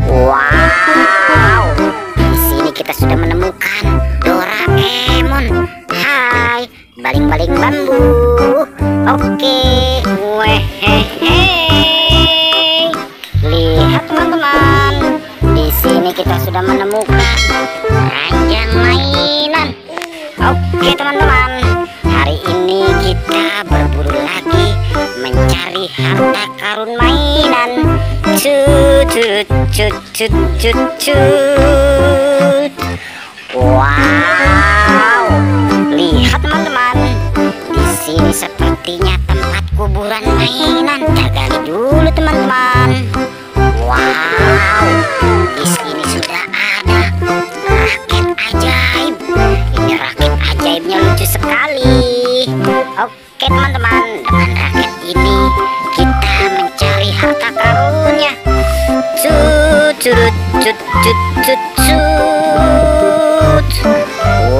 Wow, di sini kita sudah menemukan Doraemon. Hai, baling-baling bambu. Oke, wehehe. Lihat teman-teman, di sini kita sudah menemukan ranjang mainan. Oke teman-teman, hari ini kita berburu lagi mencari harta karun mainan. Cut cut cut cut cut cut. Wow, lihat teman-teman, di sini sepertinya tempat kuburan mainan. Kita gali dulu teman-teman. Wow, di sini sudah ada raket ajaib. Ini raket ajaibnya lucu sekali. Oke teman-teman, dengan raket ini kita mencari harta karunnya. Cut cut cut cut cut cut.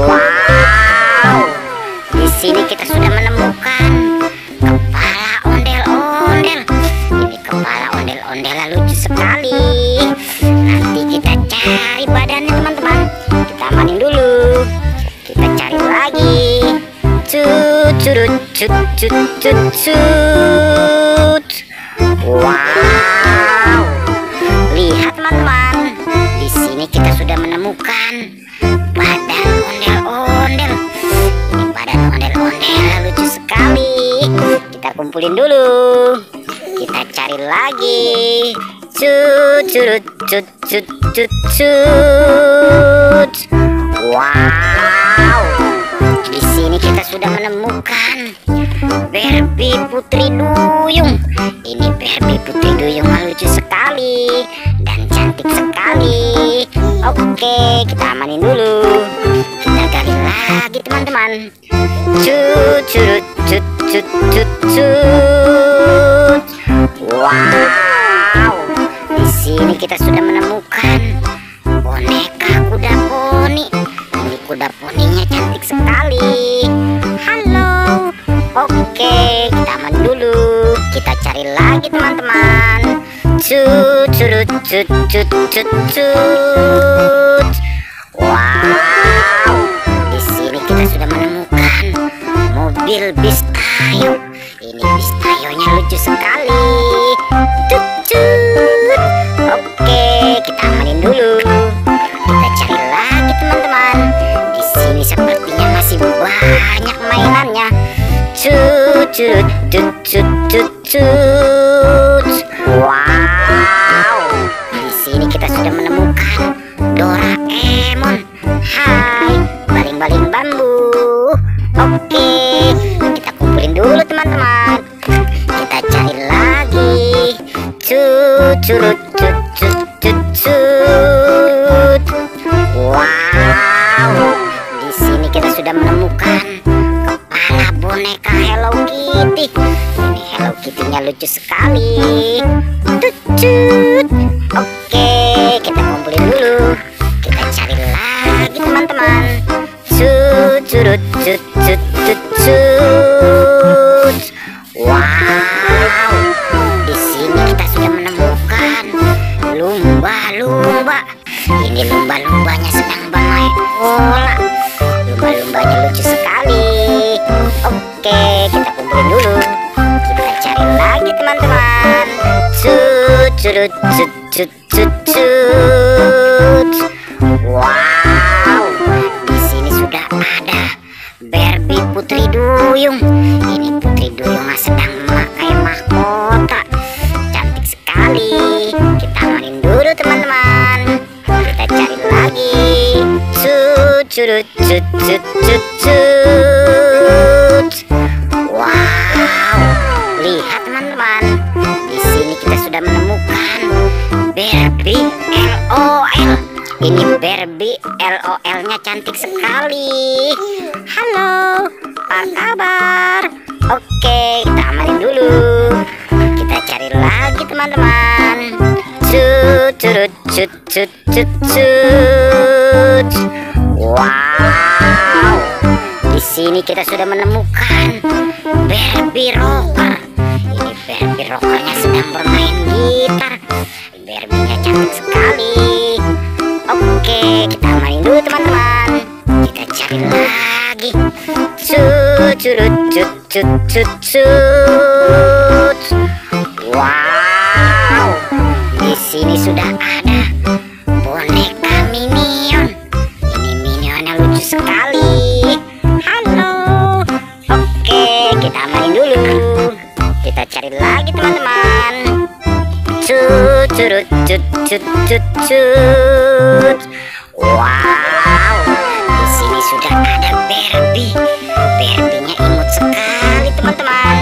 Wow, di sini kita sudah menemukan kepala ondel-ondel. Ini kepala ondel-ondel lucu sekali. Nanti kita cari badannya teman-teman. Kita amanin dulu. Kita cari lagi. Cut cut cut cut cut cut. Wow, lihat teman-teman, di sini kita sudah menemukan badan ondel-ondel. Ini badan ondel-ondel lucu sekali. Kita kumpulin dulu. Kita cari lagi. Cut cut cut cut cut cut. Wow, di sini kita sudah menemukan Barbie Putri Duyung. Ini Barbie Putri Duyung lucu sekali dan cantik sekali. Oke, kita amanin dulu. Kita gali lagi teman-teman. Cut cut cut cut cut cut. Wow, di sini kita sudah menemukan boneka kuda poni. Ini kuda poninya cantik sekali. Halo. Oke, kita aman dulu. Kita cari lagi teman-teman. Cut cut cut cut cut cut. Wow, di sini kita sudah menemukan mobil bis tayo. Ini bis tayonya lucu sekali. Cut cut. Oke, kita amanin dulu. Kita cari lagi teman-teman. Di sini sepertinya masih banyak mainannya. Cut cut cut cut cut cut. Wow, di sini kita sudah menemukan Doraemon. Hai, baling-baling bambu. Oke, kita kumpulin dulu teman-teman. Kita cari lagi. Cut cut cut cut cut cut. Wow, di sini kita sudah menemukan kepala boneka Hello Kitty. Ini Hello Kitty-nya lucu sekali. Cut. Oke, kita kumpulin dulu. Kita cari lagi teman-teman. Cut cut cut cut cut cut. Wow, di sini kita sudah menemukan lumba-lumba. Ini lumba-lumbanya sedang bermain bola. Lumba-lumbanya lucu sekali. Oke, kita kumpulin dulu. Kita cari lagi teman-teman. Cut cut cut cut cut cut. Wow, di sini sudah ada Barbie Putri Duyung. Ini Putri Duyung sedang memakai mahkota. Cantik sekali. Kita amanin dulu teman-teman. Kita cari lagi. Cut cut cut cut cut cut. Wow, lihat teman-teman, di sini kita sudah menemukan Barbie LOL. Ini Barbie LOL-nya cantik sekali. Halo, apa kabar? Oke, kita amanin dulu. Kita cari lagi teman-teman. Cut cut cut cut cut cut. Wow, di sini kita sudah menemukan Barbie rocker. Ini Barbie rockernya sedang bermain gitar. Barbie-nya cantik sekali. Oke, kita main dulu teman-teman. Kita cari lagi. Curut cut cut cut cut. Wow, di sini sudah ada boneka Minion. Ini Minionnya lucu sekali. Halo. Oke, kita main dulu. Kita cari lagi teman-teman. Curut cut cut cut cut. Wow, di sini sudah ada Barbie. Barbie-nya imut sekali teman-teman.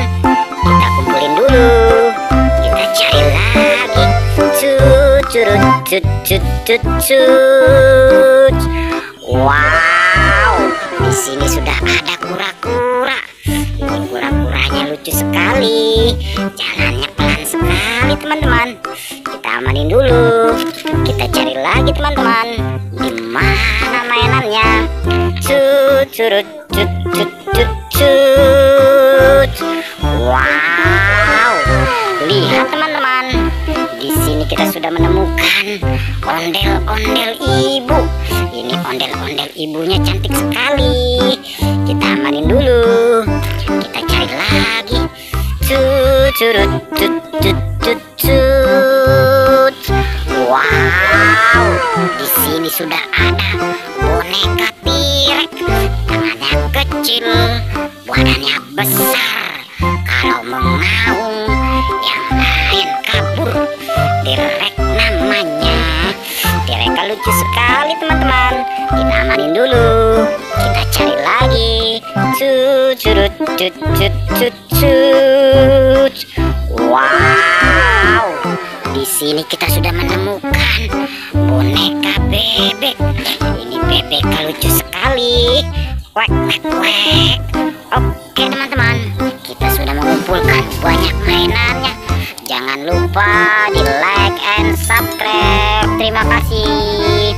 Kita kumpulin dulu. Kita cari lagi. Curut cut cut cut cut. Wow, di sini sudah ada kura-kura. Ini kura-kuranya lucu sekali. Jalannya pelan sekali teman-teman. Kita amanin dulu. Kita cari lagi teman-teman. Di mana mainannya? Curut cut cut cut cut. Wow, lihat teman-teman. Di sini kita sudah menemukan ondel-ondel ibu. Ini ondel-ondel ibunya cantik sekali. Kita amanin dulu. Kita cari lagi. Curut cut cut cut cut. Wow, di sini sudah ada boneka T-Rex. Tangannya kecil, badannya besar. Kalau mengaum, yang lain kabur. T-Rex namanya. T-Rex lucu sekali teman-teman. Kita amanin dulu. Kita cari lagi. Curut cut cut cut cut. Wow, di sini kita sudah menemukan boneka bebek. Ini bebek lucu sekali. Wek wek wek. Oke teman-teman, kita sudah mengumpulkan banyak mainannya. Jangan lupa di like and subscribe. Terima kasih.